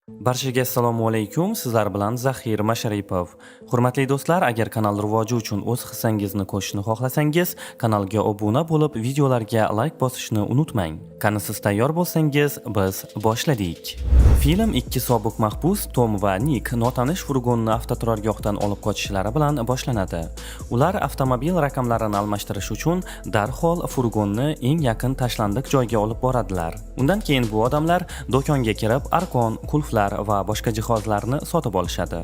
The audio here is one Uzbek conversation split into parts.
Barchaga assalomu alaykum. Sizlar bilan Zahir Masharipov. Hurmatli do'stlar, agar kanal rivoji uchun o'z hissangizni qo'shishni xohlasangiz, kanalga obuna bo'lib, videolarga like bosishni unutmang. Qani siz tayyor bo'lsangiz, biz boshladik. Film ikki sobiq mahbus Tom va Nick notanish furgonni avtoturargohdan olib qochishlari bilan boshlanadi. Ular avtomobil raqamlarini almashtirish uchun darhol furgonni eng yaqin tashlandiq joyga olib boradilar. Undan keyin bu odamlar do'konga kirib, arqon, qulflar va boshqa jihozlarni sotib olishadi.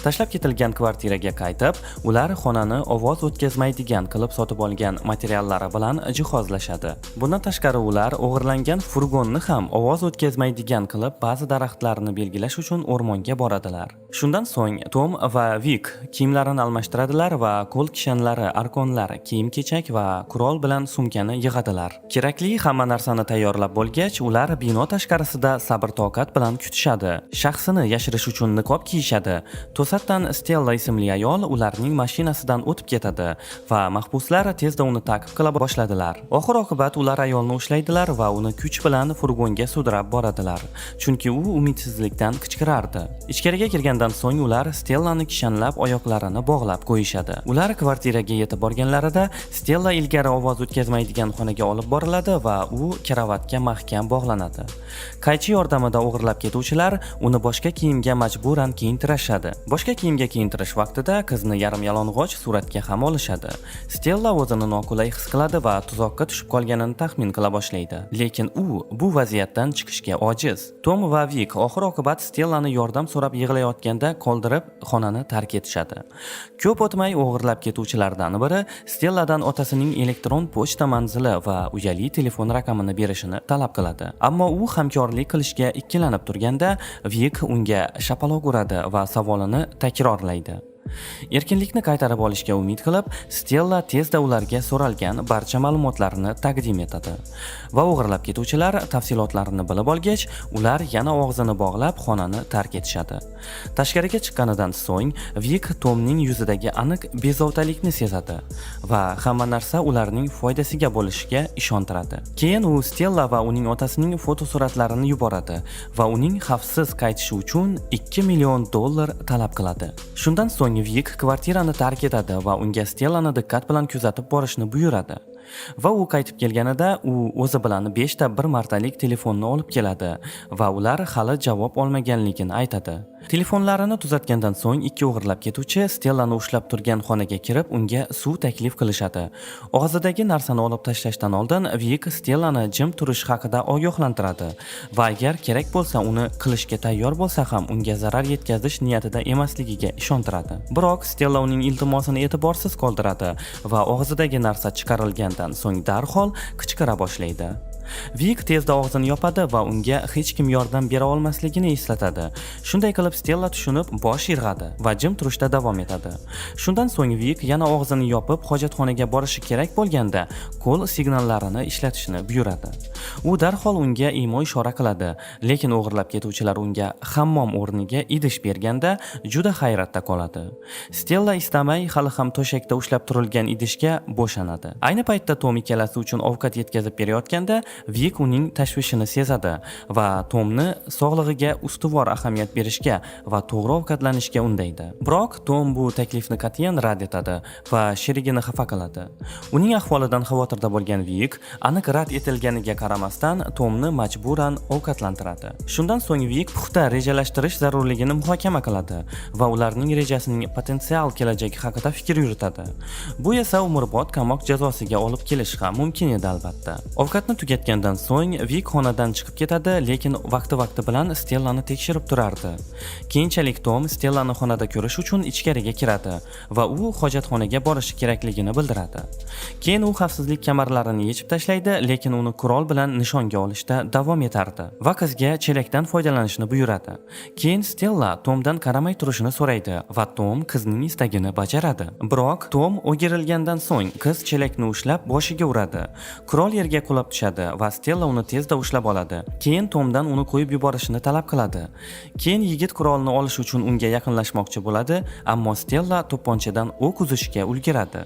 Tashlab ketilgan kvartiraga qaytib, ular xonani ovoz o'tkazmaydigan qilib sotib olgan materiallari bilan jihozlashadi. Bundan tashqari ular o'g'irlangan furgonni ham ovoz o'tkazmaydigan qilib ba'zi daraxtlarni belgilash uchun o'rmonga boradilar. Shundan so'ng Tom va Vic kiyimlarini almashtiradilar va qo'l kishanlari, arqonlar, kiyim-kechak va qurol bilan sumkani yig'adilar. Kerakli hamma narsani tayyorlab bo'lgach, ular bino tashqarisida sabr-toqat bilan kutishadi. Shaxsini yashirish uchun niqob kiyishadi. To'satdan Stella ismli ayol ularning mashinasidan o'tib ketadi va mahbuslar tezda uni ta'qib qila boshladilar. Oxir-oqibat ular ayolni ushlaydilar va uni kuch bilan furgonga sudrab boradilar, chunki u umidsizlikdan qichqirardi. Ichkariga kirgandan so'ng ular Stellani kishanlab oyoqlarini bog'lab qo'yishadi. Ular kvartiraga yetib borganlarida Stella ilgari ovoz o'tkazmaydigan xonaga olib boriladi va u karavotga mahkam bog'lanadi. Qaychi yordamida o'g'irlab ketuvchilar uni boshqa kiyimga majburan kiyintirishadi. Boshqa kiyimga kiyintirish vaqtida qizni yarim yalang'och suratga ham olishadi. Stella o'zini noqulay his qiladi va tuzoqqa tushib qolganini taxmin qila boshlaydi. Lekin u bu vaziyatdan chiqishga ojiz. Tom va Vic oxir-oqibat Stellani yordam so'rab yig'layotganda qoldirib xonani tark etishadi. Ko'p o'tmay o'g'irlab ketuvchilardan biri Stelladan otasining elektron pochta manzili va uyali telefon raqamini berishini talab qiladi. Ammo u hamkorlik qilishga ikkilanib turganda Vic unga shapaloq uradi va savolini takrorlaydi. Erkinlikni qaytarib olishga umid qilib, Stella tezda ularga so'ralgan barcha ma'lumotlarni taqdim etadi. Va o'g'irlab ketuvchilar tafsilotlarini bilib olgach, ular yana og'zini bog'lab xonani tark etishadi. Tashqariga chiqqanidan so'ng, Vic Tomning yuzidagi aniq bezovtalikni sezadi va hamma narsa ularning foydasiga bo'lishiga ishontiradi. Keyin u Stella va uning otasining fotosuratlarini yuboradi va uning xavfsiz qaytishi uchun $2 million talab qiladi. Shundan so'ng Vic kvartirani tark etadi va unga Stellani diqqat bilan kuzatib borishni buyuradi. Va u qaytib kelganida u o'zi bilan 5 ta bir martalik telefonni olib keladi va ular hali javob olmaganligini aytadi. Telefonlarini tuzatgandan so'ng ikki o'g'irlab ketuvchi Stellani ushlab turgan xonaga kirib, unga suv taklif qilishadi. Og'zidagi narsani olib tashlashdan oldin Vic Stellani jim turish haqida ogohlantiradi va agar kerak bo'lsa uni qilishga tayyor bo'lsa ham unga zarar yetkazish niyatida emasligiga ishontiradi. Biroq Stella uning iltimosini e'tiborsiz qoldiradi va og'zidagi narsa chiqarilgandan so'ng darhol qichqira boshlaydi. Vic tezda og'zini yopadi va unga hech kim yordam bera olmasligini eslatadi. Shunday qilib Stella tushunib bosh irg'adi va jim turishda davom etadi. Shundan so'ng Vic yana og'zini yopib hojatxonaga borishi kerak bo'lganda qo'l signallarini ishlatishni buyuradi. U darhol unga imo-ishora qiladi, lekin o'g'irlab ketuvchilar unga hammom o'rniga idish berganda juda hayratda qoladi. Stella istamay hali ham to'shakda ushlab turilgan idishga bo'shanadi. Ayni paytda Tom ikkalasi uchun ovqat yetkazib berayotganda Vic uning tashvishini sezadi va Tomni sog'lig'iga ustuvor ahamiyat berishga va to'g'ri ovqatlanishga undaydi. Biroq Tom bu taklifni qat'iyan rad etadi va sherigini xafa qiladi. Uning ahvolidan xavotirda bo'lgan Vic aniq rad etilganiga qaramasdan Tomni majburan ovqatlantiradi. Shundan so'ng Vic puxta rejalashtirish zarurligini muhokama qiladi va ularning rejasining potensial kelajagi haqida fikr yuritadi. Bu esa umrbod qamoq jazosiga olib kelishi ham mumkin edi albatta. Ovqatni tugatgandan so'ng Vic xonadan chiqib ketadi, lekin vaqti bilan Stellani tekshirib turardi. Keyinchalik Tom Stellani xonada ko'rish uchun ichkariga kiradi va u hojatxonaga borishi kerakligini bildiradi. Keyin u xavfsizlik kamarlarini yechib tashlaydi, lekin uni qurol bilan nishonga olishda davom etardi va qizga chelakdan foydalanishni buyuradi. Keyin Stella Tomdan qaramay turishini so'raydi va Tom qizning istagini bajaradi. Biroq Tom o'girilgandan so'ng qiz chelakni ushlab boshiga uradi. Qurol yerga qulab tushadi va Stella uni tezda ushlab oladi. Keyin Tomdan uni qo'yib yuborishni talab qiladi. Keyin yigit qurolni olish uchun unga yaqinlashmoqchi bo'ladi, ammo Stella to'pponchadan o'q uzishga ulguradi.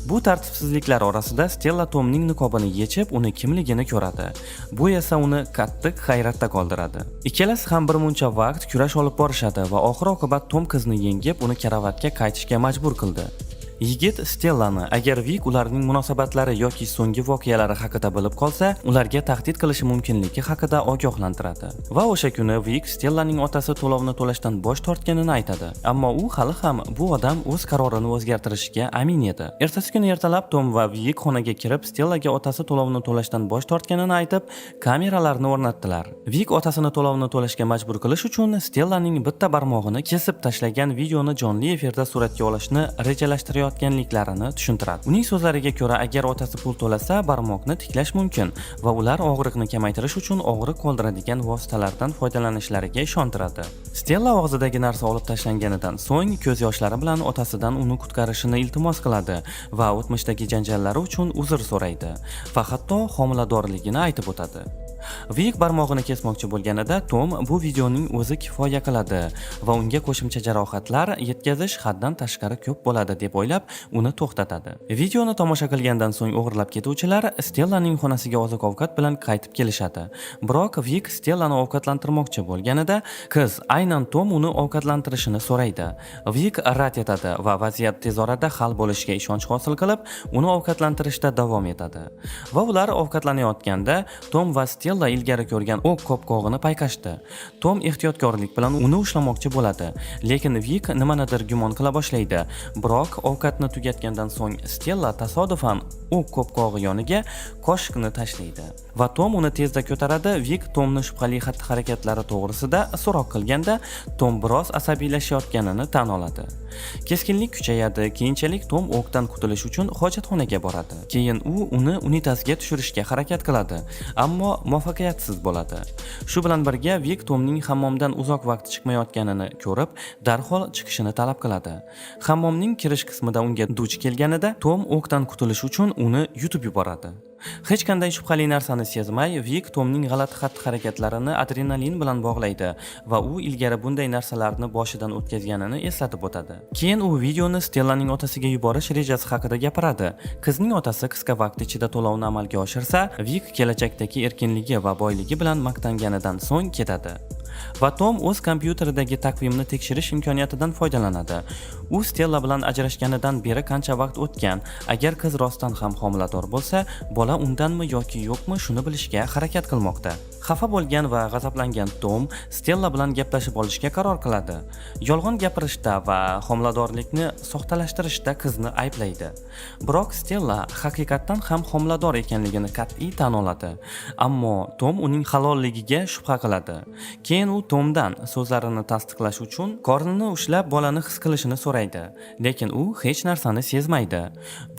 Bu tartibsizliklar orasida Stella Tomning niqobini yechib, uni kimligini ko'radi. Bu esa uni qattiq hayratda qoldiradi. Ikkalasi ham bir muncha vaqt kurash olib borishadi va oxir-oqibat Tom qizni yengib, uni karavotga qaytishga majbur qildi. Yigit Stellani agar Vik ularning munosabatlari yoki so'nggi voqealari haqida bilib qolsa, ularga tahdid qilishi mumkinligi haqida ogohlantiradi. Va o'sha kuni Vik Stellaning otasi to'lovni to'lashdan bosh tortganini aytadi. Ammo u hali ham bu odam o'z qarorini o'zgartirishiga amin edi. Ertasi kuni ertalab Tom va Vik xonaga kirib, Stellaga otasi to'lovni to'lashdan bosh tortganini aytib, kameralarni o'rnatdilar. Vik otasini to'lovni to'lashga majbur qilish uchun Stellaning bitta barmog'ini kesib tashlagan videoni jonli efirda suratga olishni rejalashtirayotganliklarini tushuntiradi. Uning so'zlariga ko'ra, agar otasi pul to'lasa, barmoqni tiklash mumkin va ular og'riqni kamaytirish uchun og'riq qoldiradigan vositalardan foydalanishlariga ishontiradi. Stella og'zidagi narsa olib tashlanganidan so'ng ko'z yoshlari bilan otasidan uni qutqarishini iltimos qiladi va o'tmishdagi janjallari uchun uzr so'raydi va hatto homiladorligini aytib o'tadi. Vik barmog'ini kesmoqchi bo'lganida Tom bu videoning o'zi kifoya qiladi va unga qo'shimcha jarohatlar yetkazish haddan tashqari ko'p bo'ladi deb o'ylab uni to'xtatadi. Videoni tomosha qilgandan so'ng o'g'irlab ketuvchilar Stellaning xonasiga oziq-ovqat bilan qaytib kelishadi. Biroq Vik Stellani ovqatlantirmoqchi bo'lganida qiz aynan Tom uni ovqatlantirishini so'raydi. Vik rad etadi va vaziyat tez orada hal bo'lishiga ishonch hosil qilib, uni ovqatlantirishda davom etadi. Va ular ovqatlanayotganda Tom va Stella ilgari ko'rgan o'q qopqog'ini payqashdi. Tom ehtiyotkorlik bilan uni ushlamoqchi bo'ladi, lekin Vik nimanidir gumon qila boshlaydi. Biroq ovqatni tugatgandan so'ng Stella tasodifan o'q qopqog'i yoniga qoshiqni tashlaydi va Tom uni tezda ko'taradi. Vik Tomning shubhali xatti-harakatlari to'g'risida so'roq qilganda Tom biroz asabiylashayotganini tan oladi. Keskinlik kuchayadi. Keyinchalik Tom o'qdan qutulish uchun hojatxonaga boradi. Keyin u uni unitazga tushirishga harakat qiladi, ammo muvaffaqiyatsiz bo'ladi. Shu bilan birga Vik Tomning hammomdan uzoq vaqt chiqmayotganini ko'rib, darhol chiqishini talab qiladi. Hammomning kirish qismida unga duch kelganida Tom o'qdan qutulish uchun uni yutib yuboradi. Hech qanday shubhali narsani sezmay, Vik Tomning g'alati xatti-harakatlarini adrenalin bilan bog'laydi va u ilgari bunday narsalarni boshidan o'tkazganini eslatib o'tadi. Keyin u videoni Stellaning otasiga yuborish rejasi haqida gapiradi. Qizning otasi qisqa vaqt ichida to'lovni amalga oshirsa, Vik kelajakdagi erkinligi va boyligi bilan maqtanganidan so'ng ketadi. Va Tom o'z kompyuteridagi taqvimni tekshirish imkoniyatidan foydalanadi. U Stella bilan ajrashganidan beri qancha vaqt o'tgan, agar qiz rostdan ham homilador bo'lsa, bola undanmi yoki yo'qmi shuni bilishga harakat qilmoqda. Xafa bo'lgan va g'azablangan Tom Stella bilan gaplashib olishga qaror qiladi. Yolg'on gapirishda va homiladorlikni soxtalashtirishda qizni ayblaydi. Biroq Stella haqiqatdan ham homilador ekanligini qat'iy tan oladi. Ammo Tom uning halolligiga shubha qiladi. Keyin u Tomdan so'zlarini tasdiqlash uchun qornini ushlab bolani his qilishini so'raydi, lekin u hech narsani sezmaydi.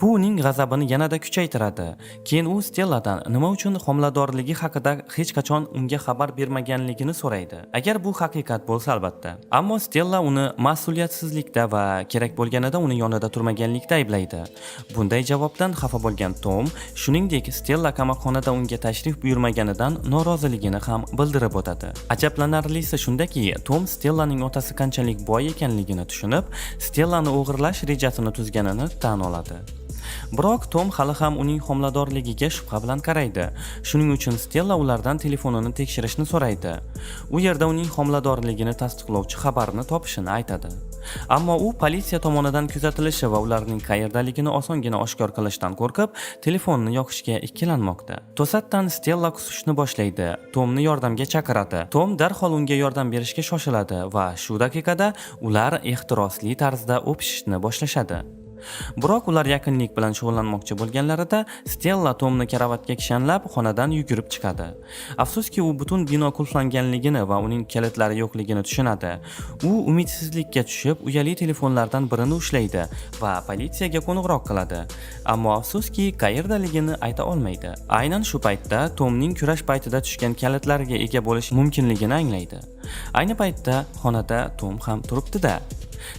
Bu uning g'azabini yanada kuchaytiradi. Keyin u Stelladan nima uchun homiladorligi haqida hech qachon unga xabar bermaganligini so'raydi. Agar bu haqiqat bo'lsa albatta. Ammo Stella uni mas'uliyatsizlikda va kerak bo'lganida uni yonida turmaganlikda ayblaydi. Bunday javobdan xafa bo'lgan Tom, shuningdek Stella qamoqxonada unga tashrif buyurmaganidan noroziligini ham bildirib o'tadi. Ajablanarlisi shundaki, Tom Stellaning otasi qanchalik boy ekanligini tushunib, Stellani o'g'irlash rejasini tuzganini tan oladi. Biroq Tom hali ham uning homiladorligiga shubha bilan qaraydi. Shuning uchun Stella ulardan telefonini tekshirishni so'raydi. U yerda uning homiladorligini tasdiqlovchi xabarni topishini aytadi. Ammo u politsiya tomonidan kuzatilishi va ularning qayerdaligini osongina oshkor qilishdan qo'rqib, telefonni yoqishga ikkilanmoqda. To'satdan Stella qusishni boshlaydi. Tomni yordamga chaqiradi. Tom darhol unga yordam berishga shoshiladi va shu daqiqada ular ehtirosli tarzda o'pishishni boshlashadi. Biroq ular yaqinlik bilan shug'ullanmoqchi bo'lganlarida Stella Tomni karavotga kishanlab xonadan yugurib chiqadi. Afsuski, u butun bino qulflanganligini va uning kalitlari yo'qligini tushunadi. U umidsizlikka tushib, uyali telefonlardan birini ushlaydi va politsiyaga qo'ng'iroq qiladi. Ammo afsuski, qayerdaligini ayta olmaydi. Aynan shu paytda Tomning kurash paytida tushgan kalitlariga ega bo'lish mumkinligini anglaydi. Ayni paytda xonada Tom ham turibdi-da.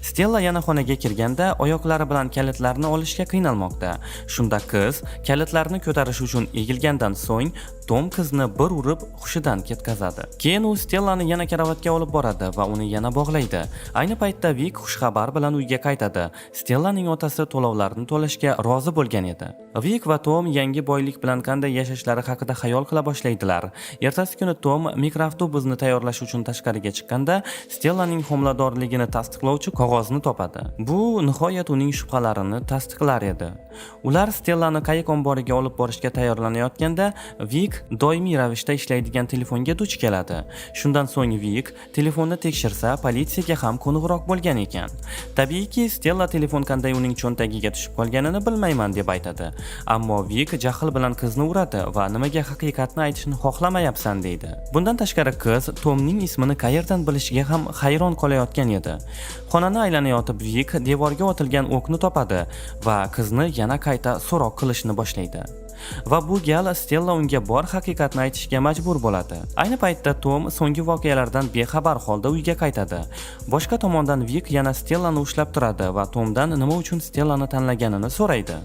Stella yana xonaga kirganda oyoqlari bilan kalitlarni olishga qiynalmoqda. Shunda qiz kalitlarni ko'tarish uchun egilgandan so'ng Tom qizni bir urib hushidan ketkazadi. Keyin u Stellani yana karavotga olib boradi va uni yana bog'laydi. Ayni paytda Vik xushxabar bilan uyga qaytadi. Stellaning otasi to'lovlarni to'lashga rozi bo'lgan edi. Vik va Tom yangi boylik bilan qanday yashashlari haqida xayol qila boshlaydilar. Ertasi kuni Tom mikroavtobusni tayyorlash uchun tashqariga chiqqanda Stellaning homiladorligini tasdiqlovchi qog'ozni topadi. Bu nihoyat uning shubhalarini tasdiqlar edi. Ular Stellani qayiq omboriga olib borishga tayyorlanayotganda Vik doimiy ravishda ishlaydigan telefonga duch keladi. Shundan so'ng Vik telefonni tekshirsa, politsiyaga ham qo'ng'iroq bo'lgan ekan. Tabiiyki, Stella telefon qanday uning cho'ntagiga tushib qolganini bilmayman deb aytadi. Ammo Vik jahl bilan qizni uradi va nimaga haqiqatni aytishni xohlamayapsan deydi. Bundan tashqari qiz Tomning ismini qayerdan bilishiga ham hayron qolayotgan edi. Xonani aylanayotib Vik devorga otilgan o'qni topadi va qizni yana qayta so'roq qilishni boshlaydi. Va bu gal Stella unga bor haqiqatni aytishga majbur bo'ladi. Ayni paytda Tom so'nggi voqealardan bexabar holda uyga qaytadi. Boshqa tomondan Vik yana Stellani ushlab turadi va Tomdan nima uchun Stellani tanlaganini so'raydi.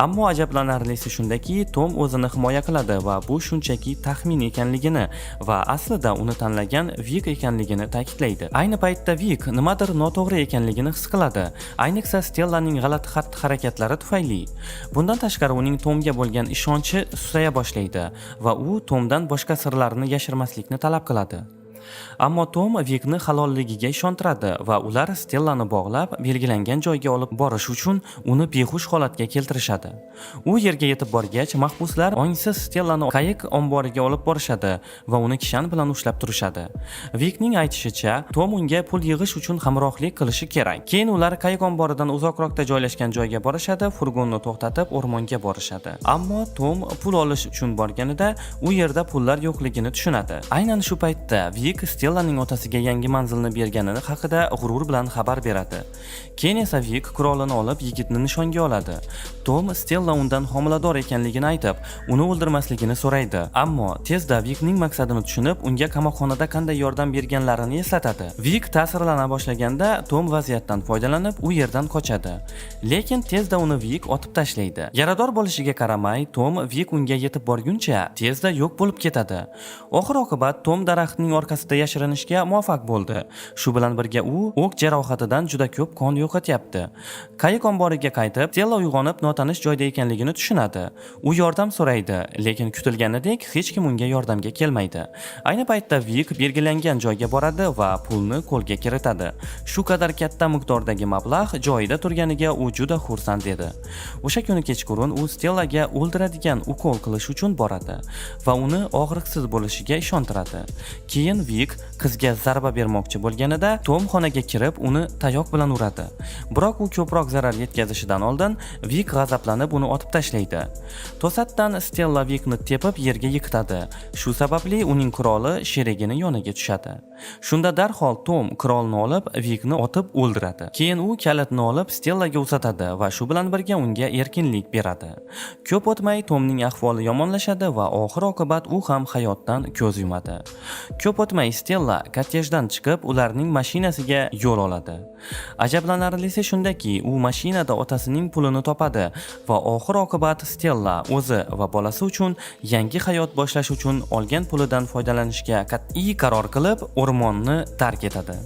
Ammo ajablanarlisi shundaki, Tom o'zini himoya qiladi va bu shunchaki taxmin ekanligini va aslida uni tanlagan Vik ekanligini ta'kidlaydi. Ayni paytda Vik nimadir noto'g'ri ekanligini his qiladi, ayniqsa Stellaning g'alati xatti-harakatlari tufayli. Bundan tashqari uning Tomga bo'lgan ishonchi susaya boshlaydi va u Tomdan boshqa sirlarni yashirmaslikni talab qiladi. Ammo Tom Vikni halolligiga ishontiradi va ular Stellani bog'lab, belgilangan joyga olib borish uchun uni behush holatga keltirishadi. U yerga yetib borgach, mahbuslar ongsiz Stellani qayiq omboriga olib borishadi va uni kishan bilan ushlab turishadi. Vikning aytishicha, Tom unga pul yig'ish uchun hamrohlik qilishi kerak. Keyin ular qayiq omboridan uzoqroqda joylashgan joyga borishadi, furgonni to'xtatib o'rmonga borishadi. Ammo Tom pul olish uchun borganida u yerda pullar yo'qligini tushunadi. Aynan shu paytda Vik Stellaning otasiga yangi manzilni berganini haqida g'urur bilan xabar beradi. Keyin esa Vik qurolini olib yigitni nishonga oladi. Tom Stella undan homilador ekanligini aytib, uni o'ldirmasligini so'raydi. Ammo tezda Vikning maqsadini tushunib, unga qamoqxonada qanday yordam berganlarini eslatadi. Vik ta'sirlana boshlaganda Tom vaziyatdan foydalanib, u yerdan qochadi. Lekin tezda uni Vik otib tashlaydi. Yarador bo'lishiga qaramay, Tom Vik unga yetib borguncha tezda yo'q bo'lib ketadi. Oxir-oqibat Tom daraxtning orqasida yashirinishga muvaffaq bo'ldi. Shu bilan birga u o'q jarohatidan juda ko'p qon yo'qotyapti. Qayiq omboriga qaytib, Stella uyg'onib notanish joyda ekanligini tushunadi. U yordam so'raydi, lekin kutilganidek hech kim unga yordamga kelmaydi. Ayni paytda Vik belgilangan joyga boradi va pulni qo'lga kiritadi. Shu qadar katta miqdordagi mablag' joyida turganiga u juda xursand edi. O'sha kuni kechqurun u Stellaga o'ldiradigan ukol qilish uchun boradi va uni og'riqsiz bo'lishiga ishontiradi. Keyin Vik qizga zarba bermoqchi bo'lganida Tom xonaga kirib uni tayoq bilan uradi. Biroq u ko'proq zarar yetkazishidan oldin Vik g'azablanib uni otib tashlaydi. To'satdan Stella Vikni tepib yerga yiqitadi. Shu sababli uning quroli sherigini yoniga tushadi. Shunda darhol Tom qurolni olib Vikni otib o'ldiradi. Keyin u kalitni olib Stellaga uzatadi va shu bilan birga unga erkinlik beradi. Ko'p o'tmay Tomning ahvoli yomonlashadi va oxir-oqibat u ham hayotdan ko'z yumadi. Ko'p o'tmay Stella kottejdan chiqib, ularning mashinasiga yo'l oladi. Ajablanarlisi shundaki, u mashinada otasining pulini topadi va oxir-oqibat Stella o'zi va bolasi uchun yangi hayot boshlash uchun olgan pulidan foydalanishga qat'iy qaror qilib, o'rmonni tark etadi.